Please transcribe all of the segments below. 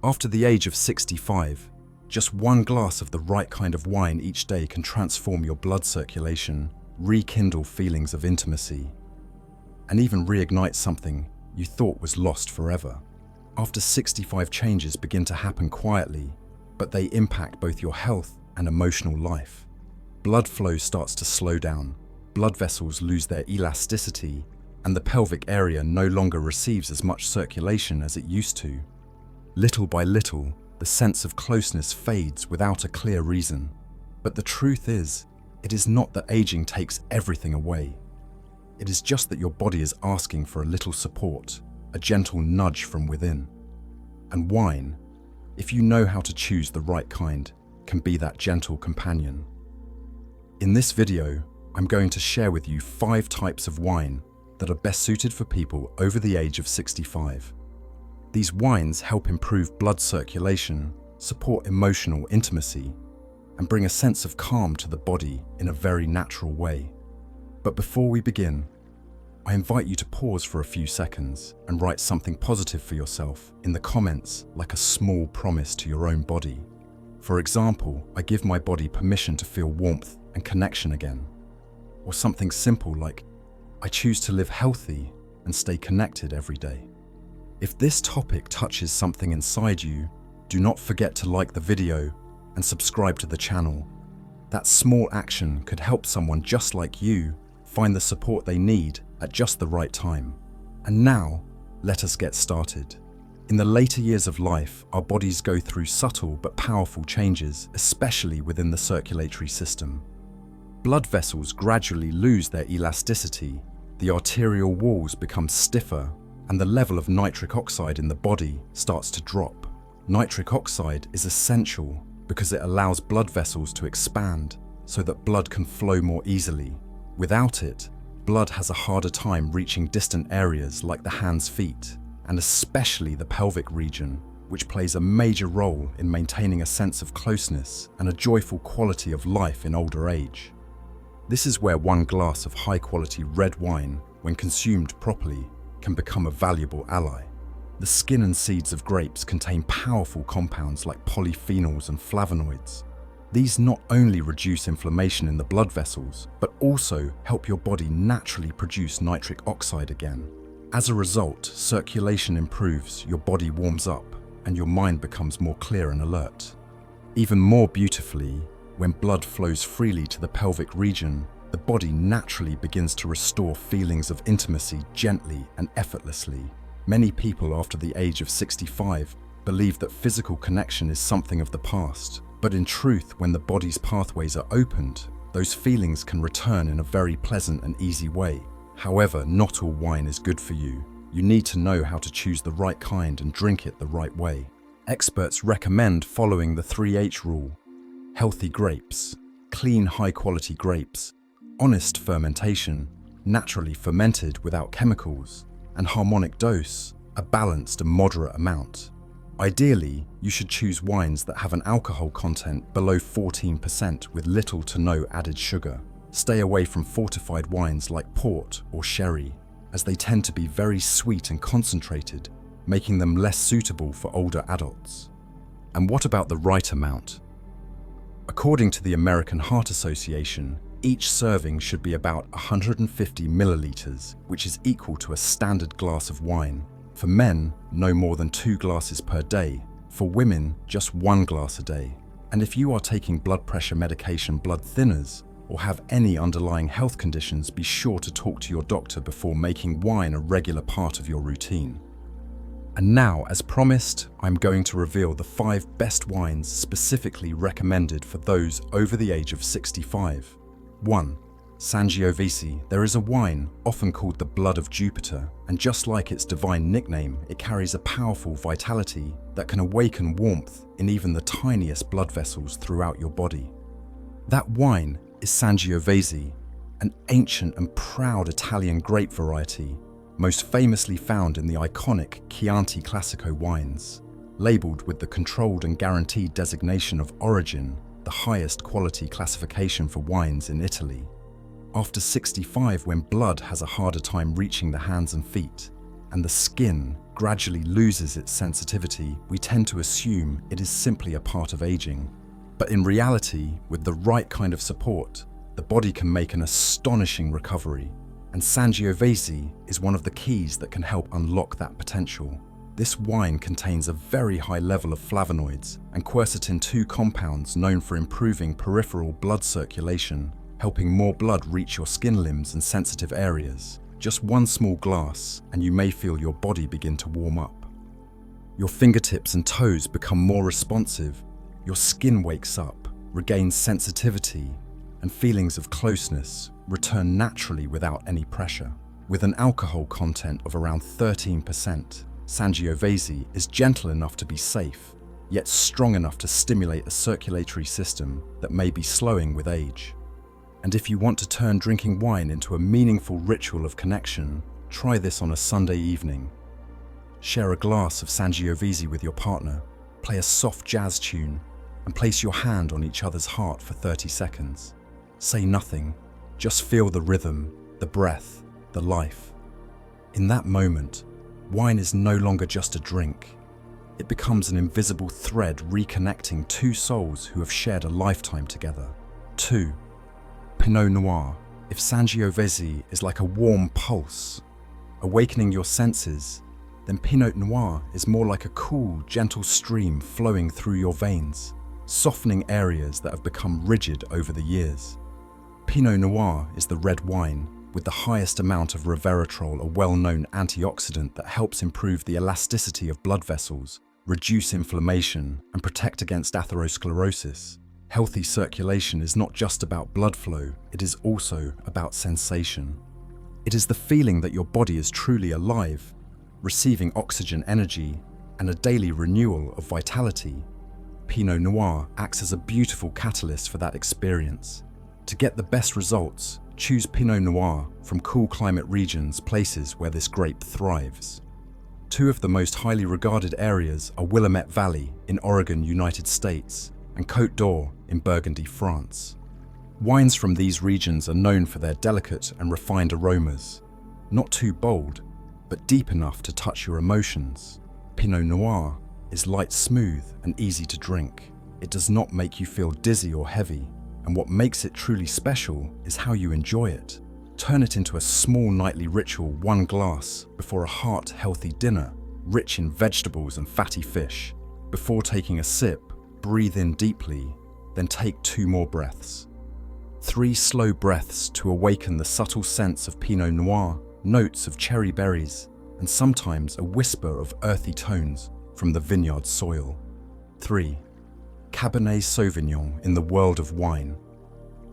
After the age of 65, just one glass of the right kind of wine each day can transform your blood circulation, rekindle feelings of intimacy, and even reignite something you thought was lost forever. After 65, changes begin to happen quietly, but they impact both your health and emotional life. Blood flow starts to slow down, blood vessels lose their elasticity, and the pelvic area no longer receives as much circulation as it used to. Little by little, the sense of closeness fades without a clear reason. But the truth is, it is not that aging takes everything away. It is just that your body is asking for a little support, a gentle nudge from within. And wine, if you know how to choose the right kind, can be that gentle companion. In this video, I'm going to share with you 5 types of wine that are best suited for people over the age of 65. These wines help improve blood circulation, support emotional intimacy, and bring a sense of calm to the body in a very natural way. But before we begin, I invite you to pause for a few seconds and write something positive for yourself in the comments, like a small promise to your own body. For example, I give my body permission to feel warmth and connection again. Or something simple like, I choose to live healthy and stay connected every day. If this topic touches something inside you, do not forget to like the video and subscribe to the channel. That small action could help someone just like you find the support they need at just the right time. And now, let us get started. In the later years of life, our bodies go through subtle but powerful changes, especially within the circulatory system. Blood vessels gradually lose their elasticity, the arterial walls become stiffer, and the level of nitric oxide in the body starts to drop. Nitric oxide is essential because it allows blood vessels to expand so that blood can flow more easily. Without it, blood has a harder time reaching distant areas like the hands, feet, and especially the pelvic region, which plays a major role in maintaining a sense of closeness and a joyful quality of life in older age. This is where one glass of high-quality red wine, when consumed properly, can become a valuable ally. The skin and seeds of grapes contain powerful compounds like polyphenols and flavonoids. These not only reduce inflammation in the blood vessels, but also help your body naturally produce nitric oxide again. As a result, circulation improves, your body warms up, and your mind becomes more clear and alert. Even more beautifully, when blood flows freely to the pelvic region, the body naturally begins to restore feelings of intimacy gently and effortlessly. Many people after the age of 65 believe that physical connection is something of the past, but in truth, when the body's pathways are opened, those feelings can return in a very pleasant and easy way. However, not all wine is good for you. You need to know how to choose the right kind and drink it the right way. Experts recommend following the 3H rule: healthy grapes, clean high-quality grapes, honest fermentation, naturally fermented without chemicals, and harmonic dose, a balanced and moderate amount. Ideally, you should choose wines that have an alcohol content below 14% with little to no added sugar. Stay away from fortified wines like port or sherry, as they tend to be very sweet and concentrated, making them less suitable for older adults. And what about the right amount? According to the American Heart Association, each serving should be about 150 milliliters, which is equal to a standard glass of wine. For men, no more than 2 glasses per day. For women, just 1 glass a day. And if you are taking blood pressure medication, blood thinners, or have any underlying health conditions, be sure to talk to your doctor before making wine a regular part of your routine. And now, as promised, I'm going to reveal the 5 best wines specifically recommended for those over the age of 65. 1. Sangiovese. There is a wine, often called the blood of Jupiter, and just like its divine nickname, it carries a powerful vitality that can awaken warmth in even the tiniest blood vessels throughout your body. That wine is Sangiovese, an ancient and proud Italian grape variety, most famously found in the iconic Chianti Classico wines. Labeled with the controlled and guaranteed designation of origin, the highest quality classification for wines in Italy. After 65, when blood has a harder time reaching the hands and feet, and the skin gradually loses its sensitivity, we tend to assume it is simply a part of aging. But in reality, with the right kind of support, the body can make an astonishing recovery. And Sangiovese is one of the keys that can help unlock that potential. This wine contains a very high level of flavonoids and quercetin 2 compounds known for improving peripheral blood circulation, helping more blood reach your skin limbs and sensitive areas. Just one small glass and you may feel your body begin to warm up. Your fingertips and toes become more responsive, your skin wakes up, regains sensitivity, and feelings of closeness return naturally without any pressure. With an alcohol content of around 13%, Sangiovese is gentle enough to be safe, yet strong enough to stimulate a circulatory system that may be slowing with age. And if you want to turn drinking wine into a meaningful ritual of connection, try this on a Sunday evening. Share a glass of Sangiovese with your partner, play a soft jazz tune, and place your hand on each other's heart for 30 seconds. Say nothing, just feel the rhythm, the breath, the life. In that moment, wine is no longer just a drink. It becomes an invisible thread reconnecting two souls who have shared a lifetime together. 2. Pinot Noir. If Sangiovese is like a warm pulse, awakening your senses, then Pinot Noir is more like a cool, gentle stream flowing through your veins, softening areas that have become rigid over the years. Pinot Noir is the red wine with the highest amount of resveratrol, a well-known antioxidant that helps improve the elasticity of blood vessels, reduce inflammation, and protect against atherosclerosis. Healthy circulation is not just about blood flow, it is also about sensation. It is the feeling that your body is truly alive, receiving oxygen energy and a daily renewal of vitality. Pinot Noir acts as a beautiful catalyst for that experience. To get the best results, choose Pinot Noir from cool climate regions, places where this grape thrives. 2 of the most highly regarded areas are Willamette Valley in Oregon, United States, and Côte d'Or in Burgundy, France. Wines from these regions are known for their delicate and refined aromas, not too bold, but deep enough to touch your emotions. Pinot Noir is light, smooth, and easy to drink. It does not make you feel dizzy or heavy, and what makes it truly special is how you enjoy it. Turn it into a small nightly ritual, 1 glass before a heart-healthy dinner, rich in vegetables and fatty fish. Before taking a sip, breathe in deeply, then take 2 more breaths. 3 slow breaths to awaken the subtle sense of Pinot Noir, notes of cherry berries, and sometimes a whisper of earthy tones from the vineyard soil. 3. Cabernet Sauvignon in the world of wine.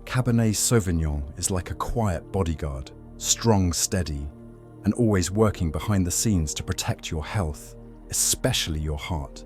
Cabernet Sauvignon is like a quiet bodyguard, strong, steady, and always working behind the scenes to protect your health, especially your heart.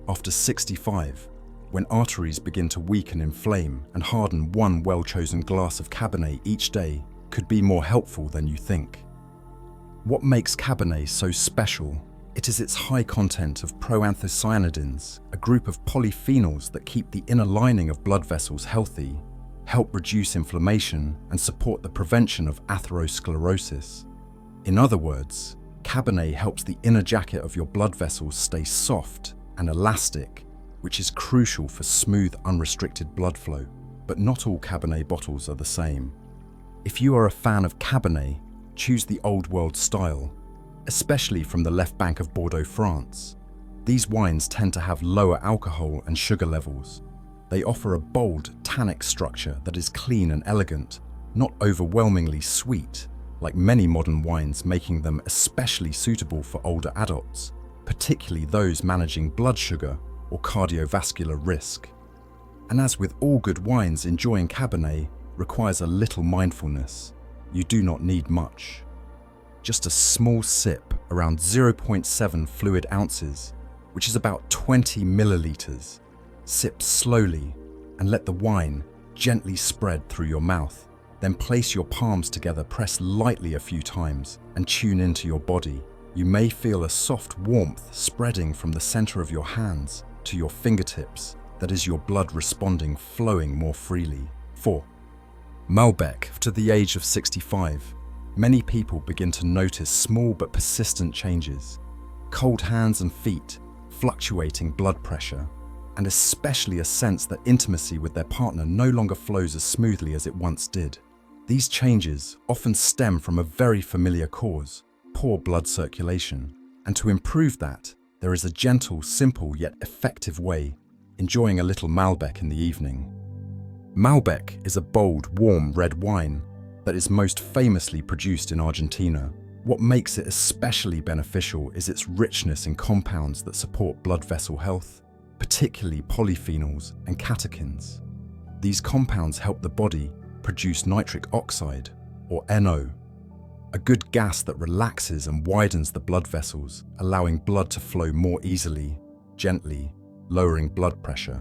After 65, when arteries begin to weaken, inflame, and harden, 1 well-chosen glass of Cabernet each day could be more helpful than you think. What makes Cabernet so special? It is its high content of proanthocyanidins, a group of polyphenols that keep the inner lining of blood vessels healthy, help reduce inflammation, and support the prevention of atherosclerosis. In other words, Cabernet helps the inner jacket of your blood vessels stay soft and elastic, which is crucial for smooth, unrestricted blood flow. But not all Cabernet bottles are the same. If you are a fan of Cabernet, choose the Old World style, especially from the left bank of Bordeaux, France. These wines tend to have lower alcohol and sugar levels. They offer a bold, tannic structure that is clean and elegant, not overwhelmingly sweet, like many modern wines, making them especially suitable for older adults, particularly those managing blood sugar or cardiovascular risk. And as with all good wines, enjoying Cabernet requires a little mindfulness. You do not need much. Just a small sip, around 0.7 fluid ounces, which is about 20 milliliters. Sip slowly and let the wine gently spread through your mouth. Then place your palms together, press lightly a few times, and tune into your body. You may feel a soft warmth spreading from the center of your hands to your fingertips. That is your blood responding, flowing more freely. 4. Malbec to the age of 65. many people begin to notice small but persistent changes: cold hands and feet, fluctuating blood pressure, and especially a sense that intimacy with their partner no longer flows as smoothly as it once did. These changes often stem from a very familiar cause: poor blood circulation. And to improve that, there is a gentle, simple yet effective way: enjoying a little Malbec in the evening. Malbec is a bold, warm red wine that is most famously produced in Argentina. What makes it especially beneficial is its richness in compounds that support blood vessel health, particularly polyphenols and catechins. These compounds help the body produce nitric oxide, or NO, a good gas that relaxes and widens the blood vessels, allowing blood to flow more easily, gently, lowering blood pressure,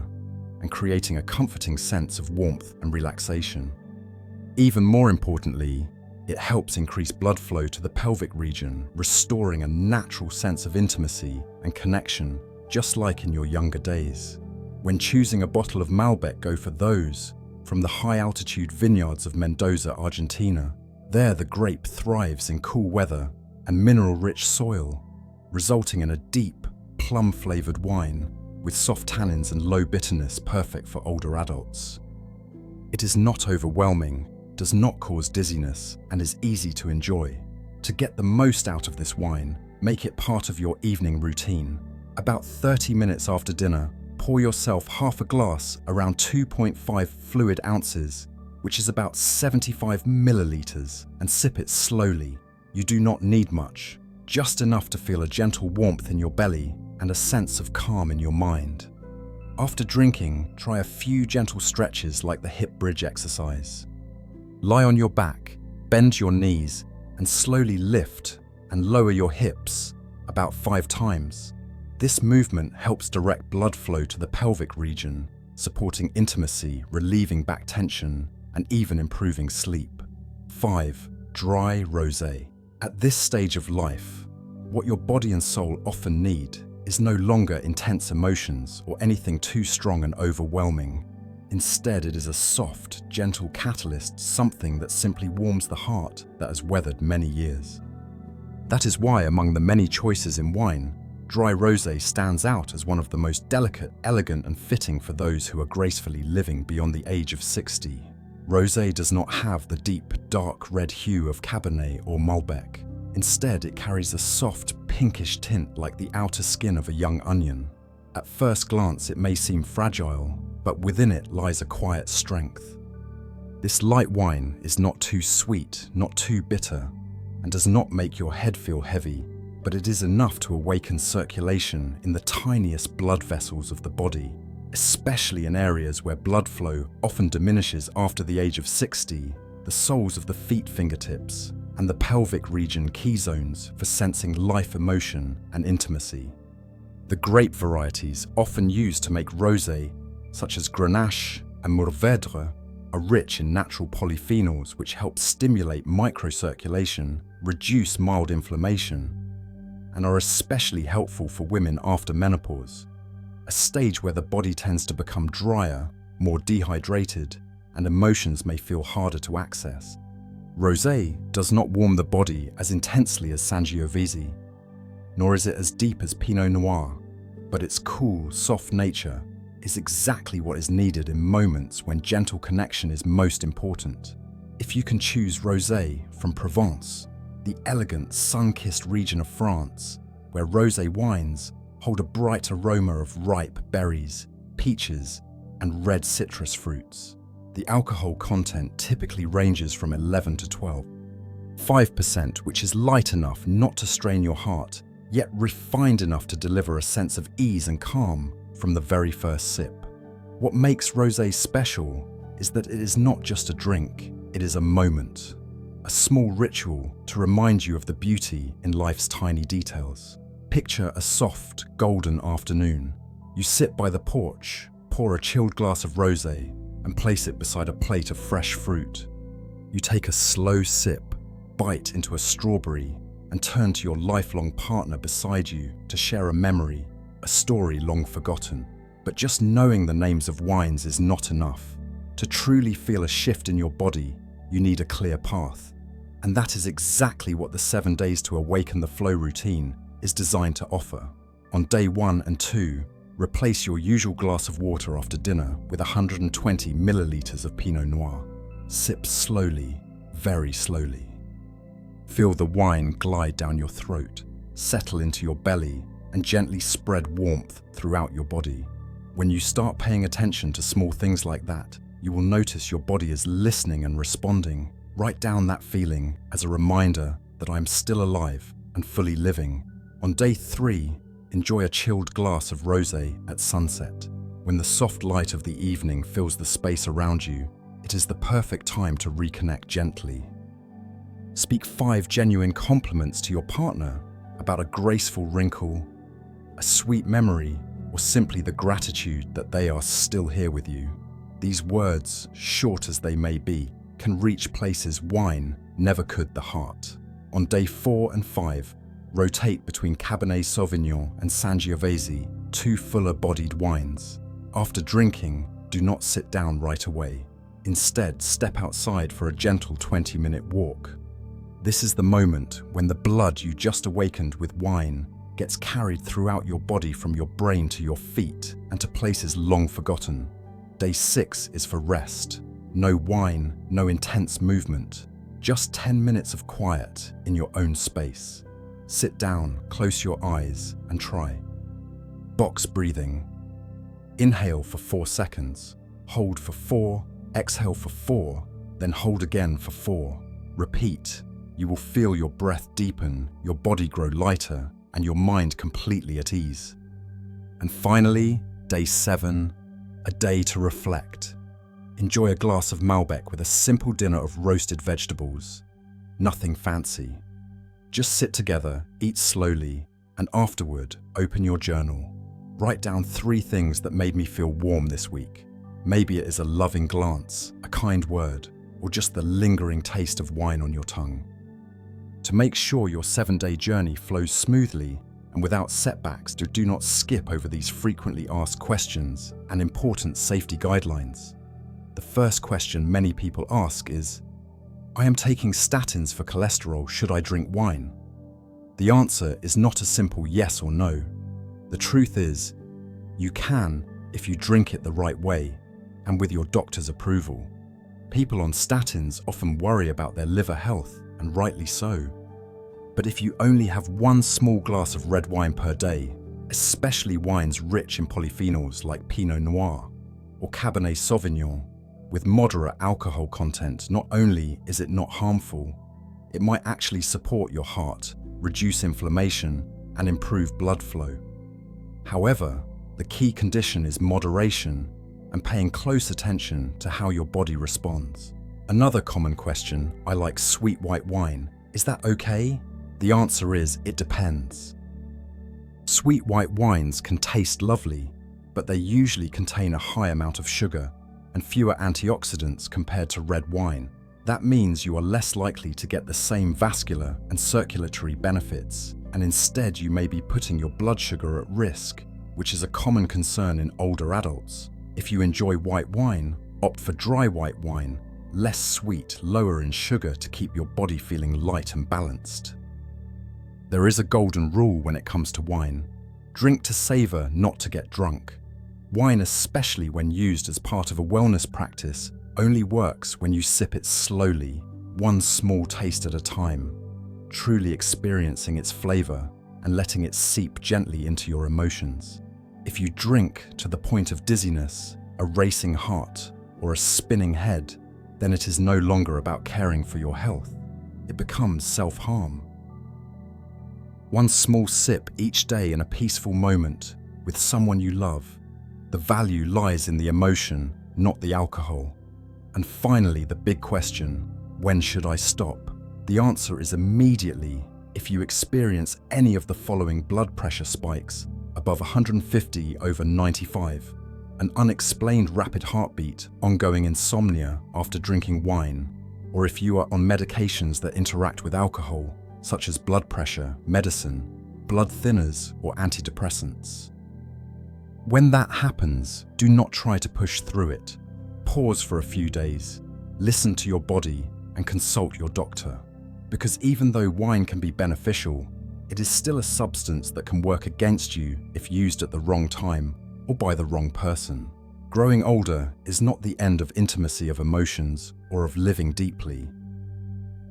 and creating a comforting sense of warmth and relaxation. Even more importantly, it helps increase blood flow to the pelvic region, restoring a natural sense of intimacy and connection, just like in your younger days. When choosing a bottle of Malbec, go for those from the high-altitude vineyards of Mendoza, Argentina. There, the grape thrives in cool weather and mineral-rich soil, resulting in a deep, plum-flavored wine with soft tannins and low bitterness, perfect for older adults. It is not overwhelming, does not cause dizziness, and is easy to enjoy. To get the most out of this wine, make it part of your evening routine. About 30 minutes after dinner, pour yourself half a glass, around 2.5 fluid ounces, which is about 75 milliliters, and sip it slowly. You do not need much, just enough to feel a gentle warmth in your belly and a sense of calm in your mind. After drinking, try a few gentle stretches like the hip bridge exercise. Lie on your back, bend your knees, and slowly lift and lower your hips about 5 times. This movement helps direct blood flow to the pelvic region, supporting intimacy, relieving back tension, and even improving sleep. 5. Dry rosé. At this stage of life, what your body and soul often need is no longer intense emotions or anything too strong and overwhelming. Instead, it is a soft, gentle catalyst, something that simply warms the heart that has weathered many years. That is why, among the many choices in wine, dry rosé stands out as one of the most delicate, elegant, and fitting for those who are gracefully living beyond the age of 60. Rosé does not have the deep, dark red hue of Cabernet or Malbec. Instead, it carries a soft, pinkish tint like the outer skin of a young onion. At first glance, it may seem fragile, but within it lies a quiet strength. This light wine is not too sweet, not too bitter, and does not make your head feel heavy, but it is enough to awaken circulation in the tiniest blood vessels of the body, especially in areas where blood flow often diminishes after the age of 60, the soles of the feet fingertips, and the pelvic region key zones for sensing life, emotion, and intimacy. The grape varieties often used to make rosé, such as Grenache and Mourvèdre, are rich in natural polyphenols which help stimulate microcirculation, reduce mild inflammation, and are especially helpful for women after menopause, a stage where the body tends to become drier, more dehydrated, and emotions may feel harder to access. Rosé does not warm the body as intensely as Sangiovese, nor is it as deep as Pinot Noir, but its cool, soft nature is exactly what is needed in moments when gentle connection is most important. If you can choose rosé from Provence, the elegant, sun-kissed region of France, where rosé wines hold a bright aroma of ripe berries, peaches, and red citrus fruits. The alcohol content typically ranges from 11 to 12. 5%, which is light enough not to strain your heart, yet refined enough to deliver a sense of ease and calm from the very first sip. What makes rosé special is that it is not just a drink, it is a moment, a small ritual to remind you of the beauty in life's tiny details. Picture a soft, golden afternoon. You sit by the porch, pour a chilled glass of rosé, and place it beside a plate of fresh fruit. You take a slow sip, bite into a strawberry, and turn to your lifelong partner beside you to share a memory, a story long forgotten. But just knowing the names of wines is not enough. To truly feel a shift in your body, you need a clear path. And that is exactly what the 7 days to awaken the flow routine is designed to offer. On day 1 and 2, replace your usual glass of water after dinner with 120 milliliters of Pinot Noir. Sip slowly, very slowly. Feel the wine glide down your throat, settle into your belly, and gently spread warmth throughout your body. When you start paying attention to small things like that, you will notice your body is listening and responding. Write down that feeling as a reminder that I am still alive and fully living. On day 3, enjoy a chilled glass of rosé at sunset. When the soft light of the evening fills the space around you, it is the perfect time to reconnect gently. Speak 5 genuine compliments to your partner about a graceful wrinkle, a sweet memory, or simply the gratitude that they are still here with you. These words, short as they may be, can reach places wine never could the heart. On day 4 and 5, rotate between Cabernet Sauvignon and Sangiovese, 2 fuller-bodied wines. After drinking, do not sit down right away. Instead, step outside for a gentle 20-minute walk. This is the moment when the blood you just awakened with wine gets carried throughout your body from your brain to your feet and to places long forgotten. Day 6 is for rest. No wine, no intense movement. Just 10 minutes of quiet in your own space. Sit down, close your eyes, and try. Box breathing. Inhale for 4 seconds. Hold for 4, exhale for 4, then hold again for 4. Repeat. You will feel your breath deepen, your body grow lighter, and your mind completely at ease. And finally, day 7, a day to reflect. Enjoy a glass of Malbec with a simple dinner of roasted vegetables. Nothing fancy. Just sit together, eat slowly, and afterward, open your journal. Write down 3 things that made me feel warm this week. Maybe it is a loving glance, a kind word, or just the lingering taste of wine on your tongue. To make sure your 7-day journey flows smoothly and without setbacks, do not skip over these frequently asked questions and important safety guidelines. The first question many people ask is, I am taking statins for cholesterol, should I drink wine? The answer is not a simple yes or no. The truth is, you can if you drink it the right way and with your doctor's approval. People on statins often worry about their liver health, and rightly so. But if you only have 1 small glass of red wine per day, especially wines rich in polyphenols like Pinot Noir or Cabernet Sauvignon, with moderate alcohol content, not only is it not harmful, it might actually support your heart, reduce inflammation, and improve blood flow. However, the key condition is moderation and paying close attention to how your body responds. Another common question, I like sweet white wine. Is that okay? The answer is, it depends. Sweet white wines can taste lovely, but they usually contain a high amount of sugar and fewer antioxidants compared to red wine. That means you are less likely to get the same vascular and circulatory benefits, and instead you may be putting your blood sugar at risk, which is a common concern in older adults. If you enjoy white wine, opt for dry white wine, less sweet, lower in sugar to keep your body feeling light and balanced. There is a golden rule when it comes to wine. Drink to savor, not to get drunk. Wine, especially when used as part of a wellness practice, only works when you sip it slowly, 1 small taste at a time, truly experiencing its flavor and letting it seep gently into your emotions. If you drink to the point of dizziness, a racing heart, or a spinning head, then it is no longer about caring for your health. It becomes self-harm. 1 small sip each day in a peaceful moment with someone you love. The value lies in the emotion, not the alcohol. And finally, the big question, when should I stop? The answer is immediately if you experience any of the following blood pressure spikes above 150/95, an unexplained rapid heartbeat, ongoing insomnia after drinking wine, or if you are on medications that interact with alcohol, such as blood pressure, medicine, blood thinners, or antidepressants. When that happens, do not try to push through it. Pause for a few days, listen to your body, and consult your doctor. Because even though wine can be beneficial, it is still a substance that can work against you if used at the wrong time or by the wrong person. Growing older is not the end of intimacy of emotions or of living deeply.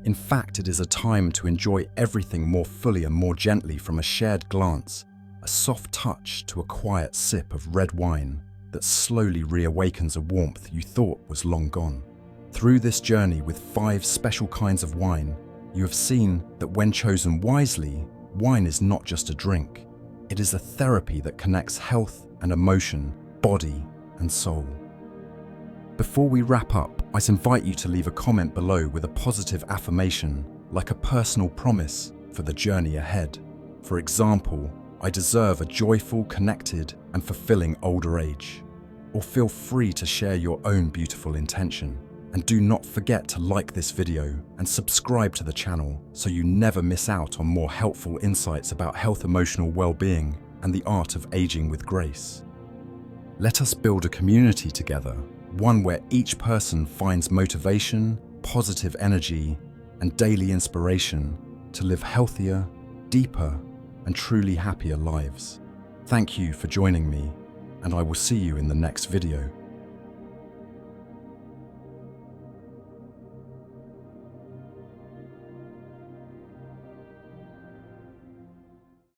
In fact, it is a time to enjoy everything more fully and more gently, from a shared glance, a soft touch, to a quiet sip of red wine that slowly reawakens a warmth you thought was long gone. Through this journey with 5 special kinds of wine, you have seen that when chosen wisely, wine is not just a drink. It is a therapy that connects health and emotion, body and soul. Before we wrap up, I invite you to leave a comment below with a positive affirmation, like a personal promise for the journey ahead. For example, I deserve a joyful, connected and fulfilling older age. Or feel free to share your own beautiful intention. And do not forget to like this video and subscribe to the channel so you never miss out on more helpful insights about health, emotional well-being and the art of aging with grace. Let us build a community together, one where each person finds motivation, positive energy, and daily inspiration to live healthier, deeper, and truly happier lives. Thank you for joining me, and I will see you in the next video.